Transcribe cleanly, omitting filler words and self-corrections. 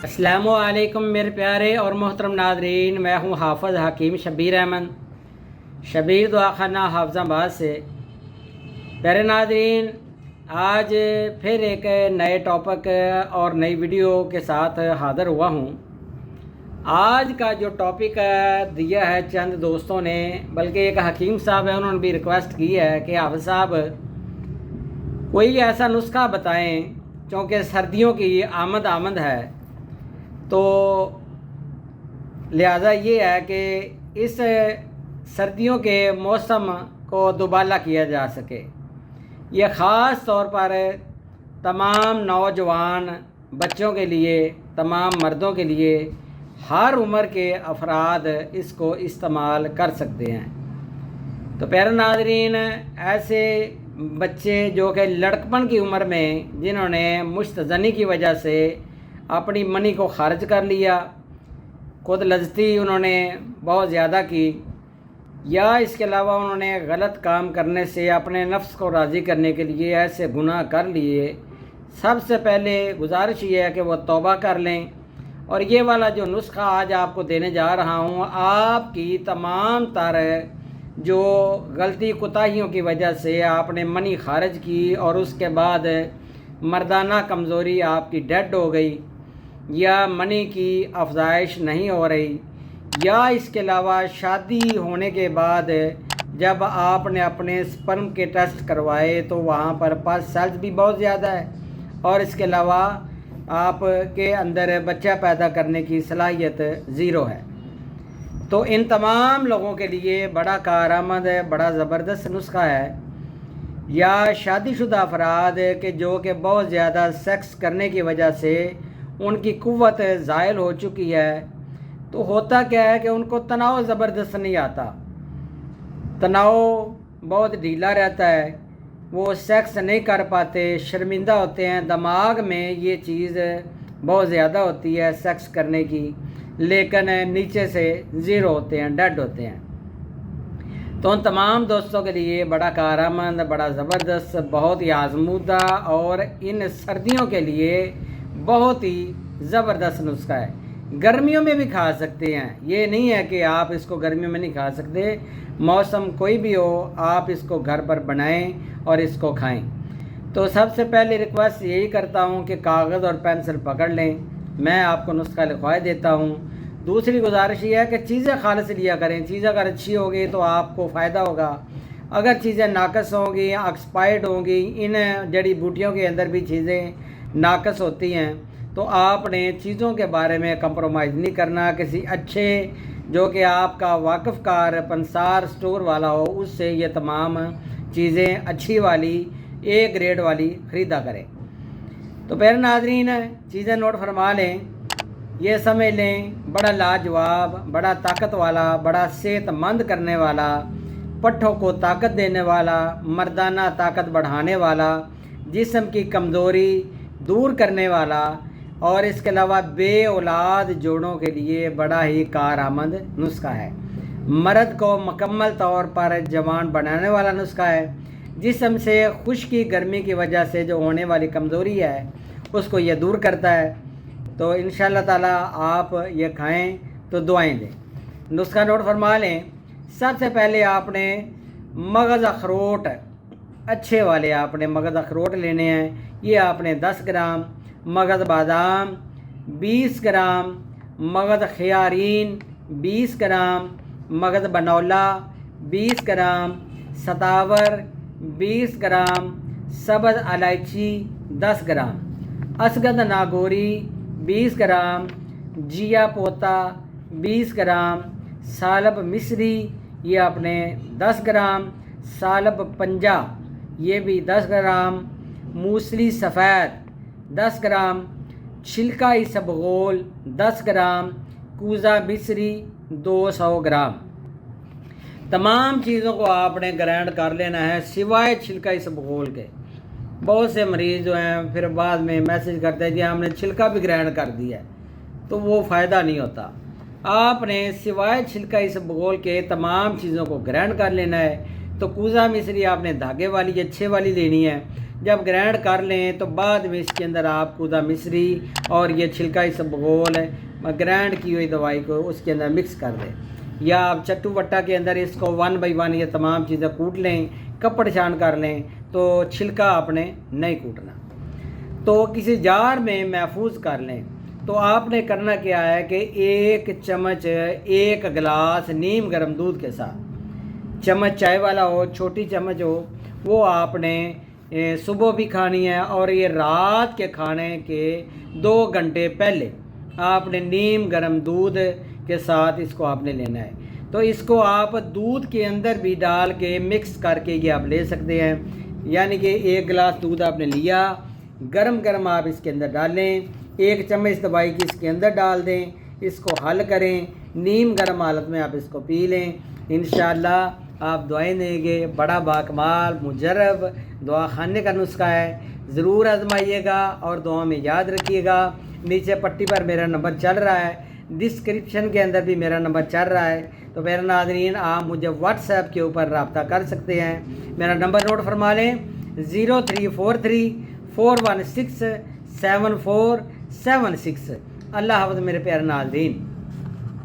अस्सलामु अलैकुम मेरे प्यारे और मोहतरम नादरीन, मैं हूँ हाफ़िज़ हकीम शबीर अहमद, शबीर दुआ खाना हाफिज़ाबाद से। प्यारे नादरीन, आज फिर एक नए टॉपिक और नई वीडियो के साथ हाज़िर हुआ हूँ। आज का जो टॉपिक दिया है चंद दोस्तों ने, बल्कि एक हकीम साहब है, उन्होंने भी रिक्वेस्ट की है कि हाफ़िज़ साहब कोई ऐसा नुस्खा बताएं, क्योंकि सर्दियों की आमद है, तो लिहाजा ये है कि इस सर्दियों के मौसम को दुबाला किया जा सके। ये ख़ास तौर पर तमाम नौजवान बच्चों के लिए, तमाम मर्दों के लिए, हर उम्र के अफराद इसको इस्तेमाल कर सकते हैं। तो प्यारे नाज़रीन, ऐसे बच्चे जो कि लड़कपन की उम्र में जिन्होंने मुश्तज़नी की वजह से अपनी मनी को ख़र्च कर लिया, खुद लज्जती उन्होंने बहुत ज़्यादा की, या इसके अलावा उन्होंने गलत काम करने से अपने नफ्स को राज़ी करने के लिए ऐसे गुनाह कर लिए, सबसे पहले गुजारिश ये है कि वो तौबा कर लें। और ये वाला जो नुस्खा आज आपको देने जा रहा हूँ, आपकी तमाम तरह जो गलती कोताहियों की वजह से आपने मनी खारिज की और उसके बाद मर्दाना कमज़ोरी आपकी डेड हो गई, या मनी की अफजाइश नहीं हो रही, या इसके अलावा शादी होने के बाद जब आपने अपने स्पर्म के टेस्ट करवाए तो वहाँ पर पास सेल्स भी बहुत ज़्यादा है, और इसके अलावा आपके अंदर बच्चा पैदा करने की सलाहियत ज़ीरो है। तो इन तमाम लोगों के लिए बड़ा कारआमद है, बड़ा ज़बरदस्त नुस्खा है। या शादीशुदा अफराद के जो कि बहुत ज़्यादा सेक्स करने की वजह से उनकी कुव्वत ज़ायल हो चुकी है, तो होता क्या है कि उनको तनाव ज़बरदस्त नहीं आता, तनाव बहुत ढीला रहता है, वो सेक्स नहीं कर पाते, शर्मिंदा होते हैं, दिमाग में ये चीज़ बहुत ज़्यादा होती है सेक्स करने की, लेकिन नीचे से ज़ीरो होते हैं, डेड होते हैं। तो उन तमाम दोस्तों के लिए बड़ा कारआमद, बड़ा ज़बरदस्त, बहुत ही आजमूदा और इन सर्दियों के लिए बहुत ही ज़बरदस्त नुस्खा है। गर्मियों में भी खा सकते हैं, ये नहीं है कि आप इसको गर्मियों में नहीं खा सकते, मौसम कोई भी हो आप इसको घर पर बनाएं और इसको खाएं। तो सबसे पहले रिक्वेस्ट यही करता हूं कि कागज़ और पेंसिल पकड़ लें, मैं आपको नुस्खा लिखवा देता हूं। दूसरी गुजारिश ये है कि चीज़ें खालिस लिया करें, चीज़ें अगर अच्छी होगी तो आपको फ़ायदा होगा, अगर चीज़ें नाकस होंगी, एक्सपायर्ड होंगी, इन जड़ी बूटियों के अंदर भी चीज़ें नाकस होती हैं, तो आपने चीज़ों के बारे में कंप्रोमाइज़ नहीं करना। किसी अच्छे जो कि आपका वाकफ़कार पंसार स्टोर वाला हो, उससे ये तमाम चीज़ें अच्छी वाली ए ग्रेड वाली ख़रीदा करें। तो प्यारे नाज़रीन, चीज़ें नोट फरमा लें, ये समझ लें, बड़ा लाजवाब, बड़ा ताकत वाला, बड़ा सेहतमंद करने वाला, पट्ठों को ताकत देने वाला, मर्दाना ताकत बढ़ाने वाला, जिस्म की कमज़ोरी दूर करने वाला, और इसके अलावा बे औलाद जोड़ों के लिए बड़ा ही कारआमद नुस्खा है। मर्द को मुकम्मल तौर पर जवान बनाने वाला नुस्खा है। जिस्म से खुश्की गर्मी की वजह से जो होने वाली कमज़ोरी है उसको ये दूर करता है। तो इंशाअल्लाह ताला आप ये खाएं तो दुआएं दें। नुस्खा नोट फरमा लें। सबसे पहले आपने मगज़ अखरोट, अच्छे वाले आपने मगज़ अखरोट लेने हैं। ये आपने 10 ग्राम, मगज़ बादाम 20 ग्राम, मगज़ खयारीन 20 ग्राम, मगज़ बनौला 20 ग्राम, सतावर 20 ग्राम, सब्ज़ इलायची 10 ग्राम, असगद नागौरी 20 ग्राम, जिया पोता 20 ग्राम, सालब मिस्री ये आपने 10 ग्राम, सालब पंजा ये भी 10 ग्राम, मूसली सफ़ेद 10 ग्राम, छिलका इसबगोल 10 ग्राम, कूज़ा मिस्री 200 ग्राम। तमाम चीज़ों को आपने ग्राइंड कर लेना है सिवाय छिलका इसबगोल के। बहुत से मरीज़ जो हैं फिर बाद में मैसेज करते हैं कि हमने छिलका भी ग्राइंड कर दिया है, तो वो फ़ायदा नहीं होता। आपने सिवाय छिलका इसबगोल के तमाम चीज़ों को ग्राइंड कर लेना है। तो कूज़ा मिस्री आपने धागे वाली अच्छे वाली लेनी है। جب گرینڈ کر لیں تو بعد میں اس کے اندر آپ کودا مصری اور یہ چھلکا اسبغول گرینڈ کی ہوئی دوائی کو اس کے اندر مکس کر دیں، یا آپ چٹو وٹا کے اندر اس کو 1 بائی 1 یہ تمام چیزیں کوٹ لیں، کپڑ چھان کر لیں تو چھلکا آپ نے نہیں کوٹنا، تو کسی جار میں محفوظ کر لیں۔ تو آپ نے کرنا کیا ہے کہ 1 چمچ 1 گلاس نیم گرم دودھ کے ساتھ، چمچ چائے والا ہو، چھوٹی چمچ ہو، وہ آپ نے صبح بھی کھانی ہے اور یہ رات کے کھانے کے 2 گھنٹے پہلے آپ نے نیم گرم دودھ کے ساتھ اس کو آپ نے لینا ہے۔ تو اس کو آپ دودھ کے اندر بھی ڈال کے مکس کر کے یہ آپ لے سکتے ہیں، یعنی کہ 1 گلاس دودھ آپ نے لیا، گرم گرم آپ اس کے اندر ڈالیں، 1 چمچ دوائی کی اس کے اندر ڈال دیں، اس کو حل کریں، نیم گرم حالت میں آپ اس کو پی لیں، انشاءاللہ آپ دعائیں دیں گے۔ بڑا باکمال مجرب دعا خانے کا نسخہ ہے، ضرور آزمائیے گا اور دعا میں یاد رکھیے گا۔ نیچے پٹی پر میرا نمبر چل رہا ہے، ڈسکرپشن کے اندر بھی میرا نمبر چل رہا ہے، تو میرا ناظرین آپ مجھے واٹس ایپ کے اوپر رابطہ کر سکتے ہیں۔ میرا نمبر نوٹ فرما لیں، 0343 416 7476۔ اللہ حافظ میرے پیارے ناظرین۔